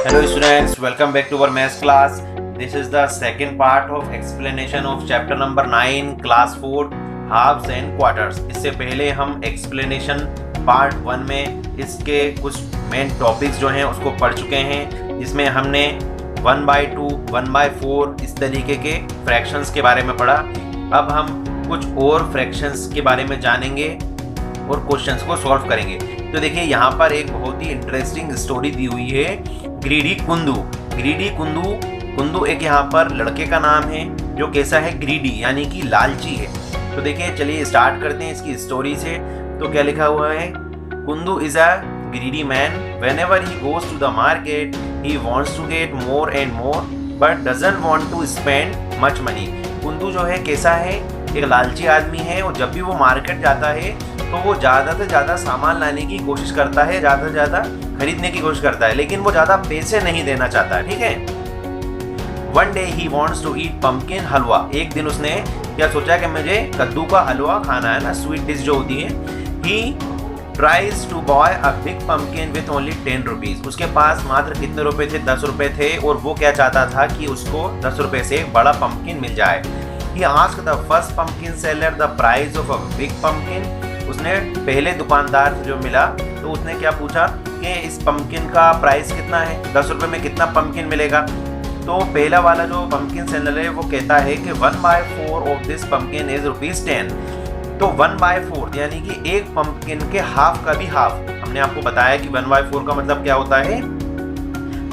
Hello students, welcome back to our maths class. This is the second part of explanation of chapter number 9 class 4 halves and quarters. इससे पहले हम explanation part 1 में इसके कुछ main topics जो हैं उसको पढ़ चुके हैं, जिसमें हमने 1/2, 1/4 इस तरीके के फ्रैक्शंस के बारे में पढ़ा। अब हम कुछ और फ्रैक्शंस के बारे में जानेंगे और क्वेश्चंस को सॉल्व करेंगे। तो देखिए यहाँ पर एक बहुत ही इंटरेस्टिंग स्टोरी दी हुई है, ग्रीडी कुंदू। ग्रीडी कुंदू एक यहाँ पर लड़के का नाम है जो कैसा है, ग्रीडी यानी कि लालची है। तो देखिए चलिए स्टार्ट करते हैं इसकी स्टोरी से। तो क्या लिखा हुआ है, Kundu is a greedy man, whenever he goes to the market he wants to get more and more but doesn't want to spend much money. Kundu जो है कैसा है, एक लालची आदमी है और जब भी वो मार्केट जाता है तो वो ज़्यादा से ज़्यादा सामान लाने की कोशिश करता है, ज़्यादा से ज़्यादा खरीदने की कोशिश करता है, लेकिन वो ज़्यादा पैसे नहीं देना चाहता है। ठीक है। One day he wants to eat pumpkin halwa. एक दिन उसने क्या सोचा कि मुझे कद्दू का हलवा खाना है ना, स्वीट डिश जो होती है। He tries to buy a big pumpkin with only 10 rupees. उसके पास मात्र कितने रुपए थे, 10 रुपए थे, और वो क्या चाहता था कि उसको 10 रुपए से एक बड़ा पम्पकिन मिल जाए। He asked the first pumpkin seller the price of a big pumpkin. उसने पहले दुकानदार से जो मिला तो उसने क्या पूछा कि इस पम्पकिन का प्राइस कितना है, 10 रुपये में कितना पम्पकिन मिलेगा। तो पहला वाला जो पम्पकिन सेलर है वो कहता है कि 1/4 ऑफ दिस पम्पकिन इज ₹10। तो 1/4 यानी कि एक पम्पकिन के हाफ का भी हाफ। हमने आपको बताया कि 1/4 का मतलब क्या होता है,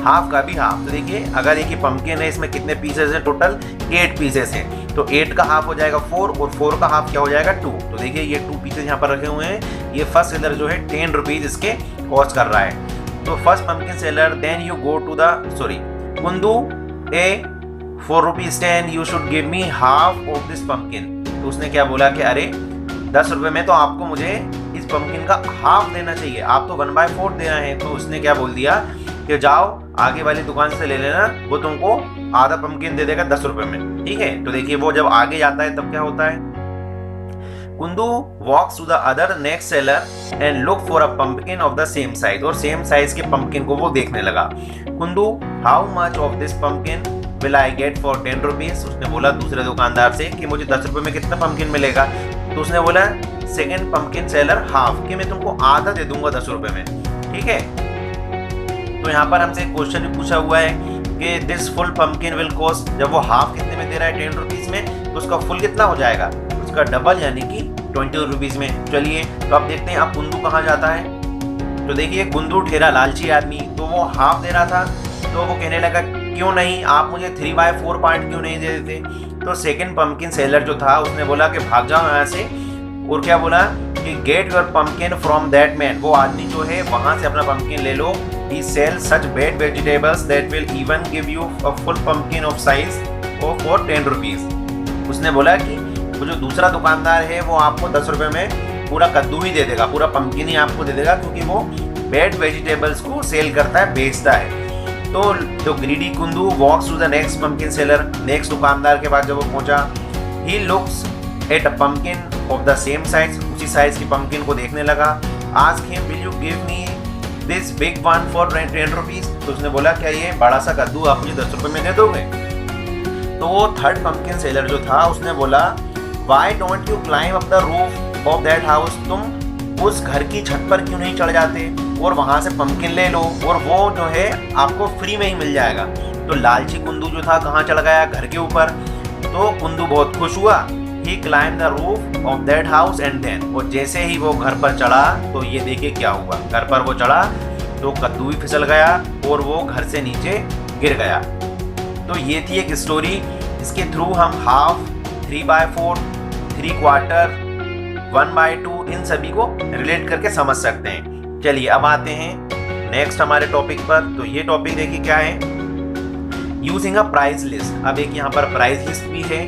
हाफ का भी हाफ। तो देखिए अगर एक ही पम्पकिन है, इसमें कितने पीसेस हैं, टोटल 8 पीसेस हैं। तो 8 का हाफ हो जाएगा 4 और 4 का हाफ क्या हो जाएगा 2। तो देखिए ये 2 पीसेस यहाँ पर रखे हुए हैं। ये फर्स्ट सेलर जो है 10 रुपीज़ इसके कॉस्ट कर रहा है। तो first pumpkin seller then you go to the Kundu a ₹4.10 you should give me half of this pumpkin. तो उसने क्या बोला कि अरे 10 रुपये में तो आपको मुझे इस पम्पकिन का हाफ देना चाहिए, आप तो 1/4 दे रहे हैं। तो उसने क्या बोल दिया कि जाओ आगे वाली दुकान से ले लेना, वो तुमको आधा पम्पकिन दे देगा 10 रुपए में। ठीक है। तो देखिए वो जब आगे जाता है तब क्या होता है, Kundu walks to the other next seller and look for a pumpkin of the same size. और सेम साइज के पम्पकिन को वो देखने लगा। Kundu how much of this pumpkin will I get for 10 rupees. उसने बोला दूसरे दुकानदार से कि मुझे 10 रुपए में कितना पम्पकिन मिलेगा। तो उसने बोला सेकेंड पम्पकिन सेलर हाफ, कि मैं तुमको आधा दे दूंगा 10 रुपए में। ठीक है। तो यहाँ पर हमसे क्वेश्चन भी पूछा हुआ है कि this full pumpkin will cost, जब वो हाफ कितने में दे रहा है 10 रुपीज़ में, तो उसका फुल कितना हो जाएगा, उसका डबल यानी कि 20 रुपीज़ में। चलिए तो अब देखते हैं अब कुंदू कहाँ जाता है। तो देखिए कुंदू ठेरा लालची आदमी, तो वो हाफ दे रहा था, तो वो कहने लगा क्यों नहीं, आप मुझे 3/4 पार्ट क्यों नहीं दे देते। तो सेकेंड पम्पकिन सेलर जो था उसने बोला कि भाग जाओ यहाँ से, और क्या बोला कि get your pumpkin from that man. वो आदमी जो है वहाँ से अपना पम्पकिन ले लो। He sells such bad vegetables that will even give you a full pumpkin of size for 10 rupees। उसने बोला कि वो जो दूसरा दुकानदार है वो आपको 10 रुपये में पूरा कद्दू ही दे देगा, पूरा पम्पकिन ही आपको दे देगा, क्योंकि वो बैड वेजिटेबल्स को सेल करता है, बेचता है। तो greedy Kundu walks to the next pumpkin seller. Next दुकानदार के पास जब वो पहुंचा, he looks at a pumpkin of the same size, उसी साइज की पम्पकिन को देखने लगा। Ask him will you give me this big one for 10 rupees. तो उसने बोला क्या ये बड़ा सा कद्दू आप मुझे 10 रुपये में दे दोगे। तो वो थर्ड पम्पकिन सेलर जो था उसने बोला why don't you climb up the roof of that house. तुम उस घर की छत पर क्यों नहीं चढ़ जाते और वहाँ से पम्पकिन ले लो, और वो जो है आपको फ्री में ही मिल जाएगा। तो लालची कुंदू जो था कहाँ चला गया, घर के ऊपर। तो कुंदू बहुत खुश हुआ। He climbed the roof of that house and then, और जैसे ही वो घर पर चढ़ा तो ये देखिए क्या हुआ, घर पर वो चढ़ा तो कद्दू भी फिसल गया और वो घर से नीचे गिर गया। तो ये थी एक स्टोरी, इसके थ्रू हम हाफ, 3/4, 3/4, 1/2 इन सभी को रिलेट करके समझ सकते हैं। चलिए अब आते हैं नेक्स्ट हमारे टॉपिक पर। तो ये टॉपिक देखिए क्या है, यूजिंग अ प्राइस लिस्ट। अब एक यहाँ पर प्राइस लिस्ट भी है।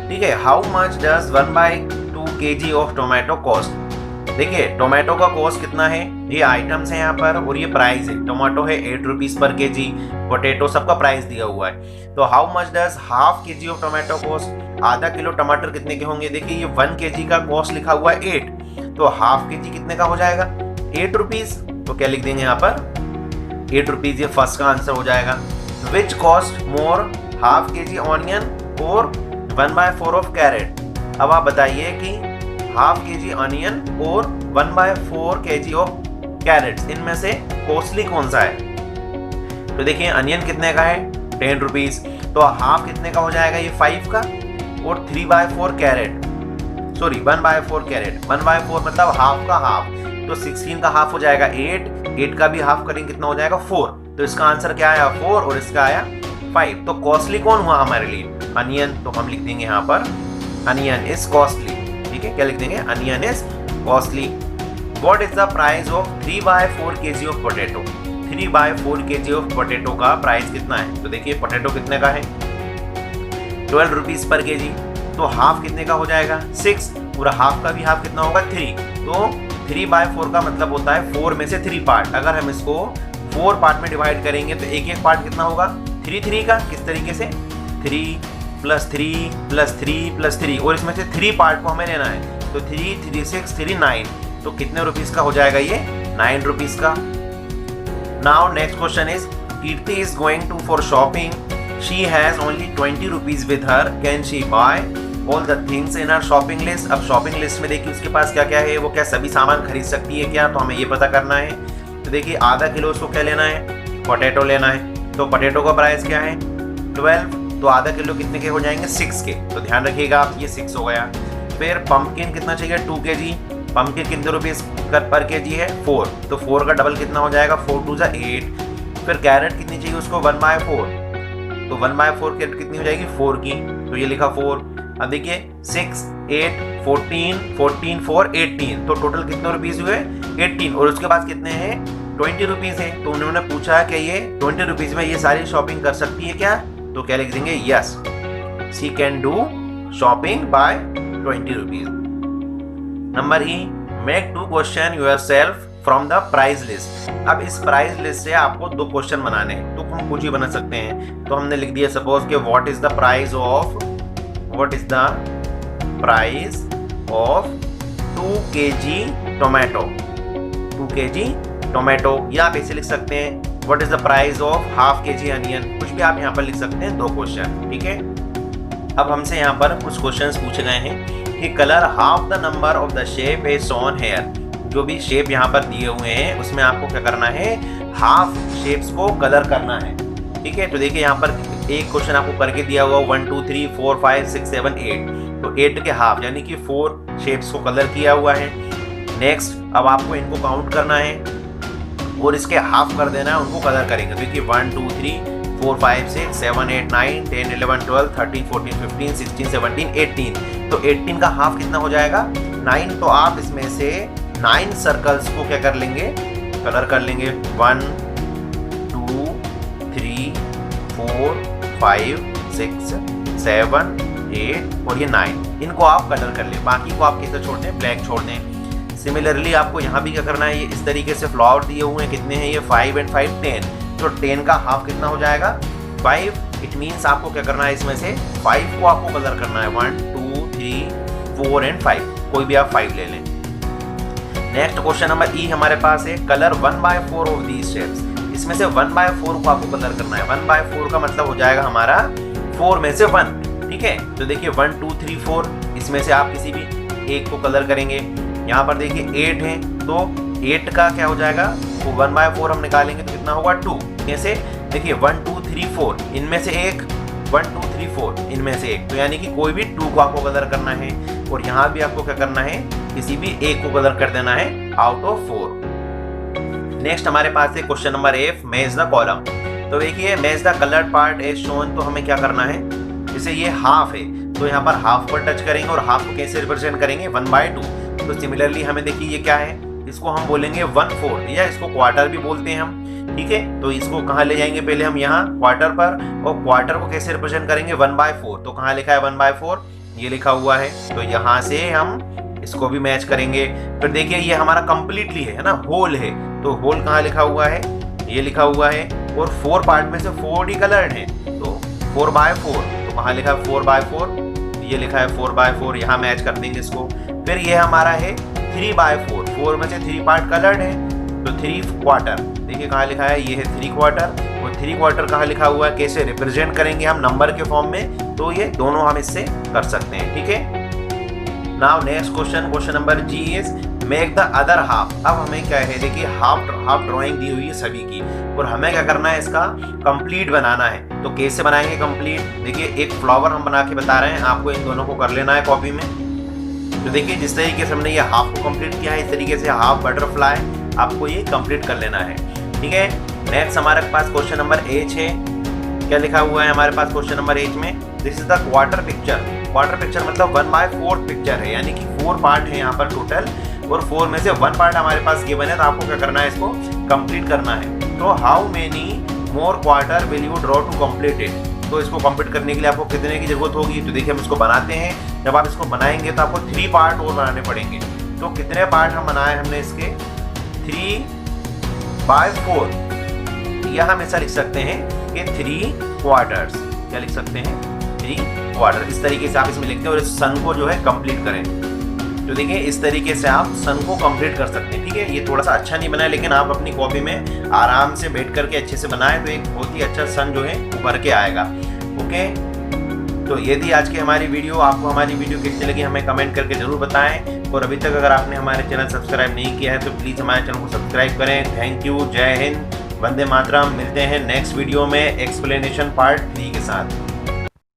ठीक है। How much does 1/2 kg of tomato cost. देखिए टोमेटो का कॉस्ट कितना है, ये आइटम्स है यहाँ पर और ये प्राइस है। टोमेटो है 8 रुपीज़ पर kg, पोटैटो सबका प्राइस दिया हुआ है। तो how much does half kg of tomato cost, आधा किलो टमाटर कितने के होंगे। देखिए ये 1 kg का कॉस्ट लिखा हुआ है 8, तो हाफ kg कितने का हो जाएगा 8 रुपीज़। तो क्या लिख देंगे यहाँ पर 8 रुपीज़, ये फर्स्ट का आंसर हो जाएगा। विच कॉस्ट मोर, हाफ के जी ऑनियन और 1/4 ऑफ कैरेट। अब आप बताइए कि हाफ के जी ऑनियन और 1/4 kg ऑफ कैरेट्स, इनमें से कॉस्टली कौन सा है? तो देखिए अनियन कितने का है 10 रुपीज़, तो हाफ कितने का हो जाएगा ये 5 का, और 3/4 कैरेट, सॉरी 1/4 कैरेट, 1/4 मतलब हाफ का हाफ, तो 16 का हाफ हो जाएगा 8 का भी हाफ करेंगे कितना हो जाएगा 4, तो इसका आंसर क्या आया 4 और इसका आया 5। तो कॉस्टली कौन हुआ हमारे लिए? अनियन, तो हम लिख देंगे यहाँ पर अनियन इज कॉस्टली। ठीक है, क्या लिख देंगे? Onion is costly. What is the price of 3/4 kg of potato? 3/4 kg of potato का प्राइस कितना है? तो देखिए पोटैटो कितने का है 12 रुपीज़ पर केजी, तो हाफ कितने का हो जाएगा 6, पूरा हाफ का भी हाफ कितना होगा 3, तो 3/4 का मतलब होता है 4 में से 3 पार्ट। अगर हम इसको 4 पार्ट में डिवाइड करेंगे तो एक एक पार्ट कितना होगा 3 का, किस तरीके से 3 + 3 + 3 + 3, और इसमें से 3 पार्ट को हमें लेना है, तो 3 3 6 3 9, तो कितने रुपीज़ का हो जाएगा ये 9 रुपीज़ का। Now next question is Kirti is going to for shopping, she has only 20 rupees with her, can she buy all the things in her shopping list. अब शॉपिंग लिस्ट में देखिए उसके पास क्या क्या है, वो क्या सभी सामान खरीद सकती है क्या, तो हमें ये पता करना है। तो देखिए आधा किलो उसको क्या लेना है, पोटैटो लेना है, तो पोटैटो का प्राइस क्या है 12, तो आधा किलो कितने के हो जाएंगे 6 के, तो ध्यान रखिएगा आप, ये 6 हो गया। फिर पम्पकिन कितना चाहिए 2 kg, पम्पकिन कितने रुपीज़ पर केजी है 4, तो 4 का डबल कितना हो जाएगा 4 2 = 8। फिर कैरेट कितनी चाहिए उसको 1/4, तो 1/4 कैरेट कितनी हो जाएगी 4 की, तो ये लिखा 4। अब देखिए 6 8 14 14 4 18, तो टोटल कितने रुपीज़ हुए 18, और उसके बाद कितने हैं 20 रुपीज़ है। तो उन्होंने पूछा कि ये 20 रुपीज़ में ये सारी शॉपिंग कर सकती है क्या, तो क्या लिख देंगे yes, she can do shopping by 20 rupees. Number E, make 2 question yourself from the price list. अब इस प्राइस लिस्ट से आपको 2 क्वेश्चन बनाने हैं, तो हम कुछ ही बना सकते हैं। तो हमने लिख दिया सपोज कि what is the price of 2 kg tomato, 2 kg tomato, या आप ऐसे लिख सकते हैं what is the price of half kg onion, कुछ भी आप यहाँ पर लिख सकते हैं 2 क्वेश्चन। ठीक है, अब हमसे यहाँ पर कुछ क्वेश्चंस पूछे गए हैं कि colour half the number of the shape is shown here. जो भी शेप यहाँ पर दिए हुए हैं उसमें आपको क्या करना है, हाफ शेप्स को कलर करना है। ठीक है, तो देखिए यहाँ पर एक क्वेश्चन आपको करके दिया हुआ 1 2 3 4 5 6 7 8, तो 8 के हाफ यानी कि 4 शेप्स को कलर किया हुआ है। नेक्स्ट, अब आपको इनको काउंट करना है और इसके हाफ कर देना है, उनको कलर करेंगे। देखिए 1 2 3 4 5 6 7 8 9 10 11 12 13 14 15 16 17 18, तो 18 का हाफ कितना हो जाएगा 9, तो आप इसमें से 9 सर्कल्स को क्या कर लेंगे, कलर कर लेंगे। 1 2 3 4 5 6 7 8 और ये 9, इनको आप कलर कर लें, बाकी को आप कैसे छोड़ दें, ब्लैक छोड़ दें। सिमिलरली आपको यहाँ भी क्या करना है, ये इस तरीके से फ्लावर दिए हुए हैं, कितने हैं ये 5 and 5 10, तो 10 का हाफ कितना हो जाएगा 5, इट मीन्स आपको क्या करना है, इसमें से 5 को आपको कलर करना है, 1 2 3 4 and 5, कोई भी आप 5 ले लें। नेक्स्ट क्वेश्चन नंबर ई हमारे पास है कलर 1/4 ऑफ दीज शेप्स। इसमें से 1/4 को आपको कलर करना है। 1/4 का मतलब हो जाएगा हमारा 4 में से 1। ठीक है, तो देखिए 1 2 3 4, इसमें से आप किसी भी एक को कलर करेंगे। यहाँ पर देखिए 8 है, तो 8 का क्या हो जाएगा, तो 1/4 हम निकालेंगे तो कितना होगा 2। कैसे, देखिए 1 2 3 4, इनमें से एक 1 2 3 4, इनमें से एक, तो यानी कि कोई भी 2 को आपको कलर करना है, और यहाँ भी आपको क्या करना है, किसी भी एक को कलर कर देना है आउट ऑफ 4। नेक्स्ट हमारे पास है question number F, match the column. तो देखिए match the coloured part as shown, तो हमें क्या करना है, जैसे ये हाफ है तो यहाँ पर हाफ पर टच करेंगे और हाफ को कैसे रिप्रेजेंट करेंगे 1/2। तो सिमिलरली हमें देखिए ये क्या है, इसको हम बोलेंगे 1/4 या इसको क्वार्टर भी बोलते हैं हम। ठीक है, तो इसको कहाँ ले जाएंगे, पहले हम यहाँ क्वार्टर पर, और क्वार्टर को कैसे रिप्रेजेंट करेंगे 1/4, तो कहाँ लिखा है 1/4, ये लिखा हुआ है, तो यहाँ से हम इसको भी मैच करेंगे। फिर देखिए ये हमारा कंप्लीटली है ना, होल है, तो होल कहाँ लिखा हुआ है, ये लिखा हुआ है, और 4 पार्ट में से 4 ही कलर्ड है, तो 4/4, तो कहाँ लिखा है 4/4, ये लिखा है 4/4, यहाँ मैच कर देंगे इसको। फिर ये हमारा है 3/4, 4 में से 3 पार्ट कलर्ड है, तो 3 क्वार्टर, देखिए कहाँ लिखा है, ये है 3/4, और 3/4 कहाँ लिखा हुआ है, कैसे रिप्रेजेंट करेंगे हम नंबर के फॉर्म में, तो ये दोनों हम इससे कर सकते हैं, ठीक है। Now next question number G is make the other half. अब हमें क्या है, देखिए हाफ ड्राइंग दी हुई है सभी की, और हमें क्या करना है, इसका कंप्लीट बनाना है। तो कैसे बनाएंगे कंप्लीट, देखिए एक फ्लावर हम बना के बता रहे हैं, आपको इन दोनों को कर लेना है कॉपी में। तो देखिए जिस तरीके से हमने ये हाफ को कंप्लीट किया है, इस तरीके से हाफ बटरफ्लाई आपको ये कंप्लीट कर लेना है, ठीक है। नेक्स्ट हमारे पास क्वेश्चन नंबर एच है। क्या लिखा हुआ है हमारे पास क्वेश्चन नंबर एच में, this is the quarter picture. Quarter picture मतलब 1/4 पिक्चर है, यानी कि 4 पार्ट है यहाँ पर टोटल, और 4 में से 1 पार्ट हमारे पास गिवन है, तो आपको क्या करना है, इसको कंप्लीट करना है। तो how many more quarter will you draw two complete it. तो इसको कंप्लीट करने के लिए आपको कितने की जरूरत होगी, तो देखिए हम इसको बनाते हैं। जब आप इसको बनाएंगे तो आपको 3 पार्ट और बनाने पड़ेंगे। तो कितने पार्ट हम बनाए हमने इसके, 3/4, या हम ऐसा लिख सकते हैं कि 3 क्वार्टर्स। क्या लिख सकते हैं, 3 क्वार्टर। इस तरीके से आप इसमें लिखते हैं, और इस सन को जो है कंप्लीट करें। तो देखिए इस तरीके से आप सन को कंप्लीट कर सकते हैं, ठीक है। ये थोड़ा सा अच्छा नहीं बना है, लेकिन आप अपनी कॉपी में आराम से बैठ करके अच्छे से बनाएं तो एक बहुत ही अच्छा सन जो है उभर के आएगा, ओके। तो यदि आज की हमारी वीडियो, आपको हमारी वीडियो कैसी लगी हमें कमेंट करके जरूर बताएं, और अभी तक अगर आपने हमारे चैनल सब्सक्राइब नहीं किया है तो प्लीज़ हमारे चैनल को सब्सक्राइब करें। थैंक यू, जय हिंद, वंदे मातरम। मिलते हैं नेक्स्ट वीडियो में एक्सप्लेनेशन पार्ट 3 के साथ।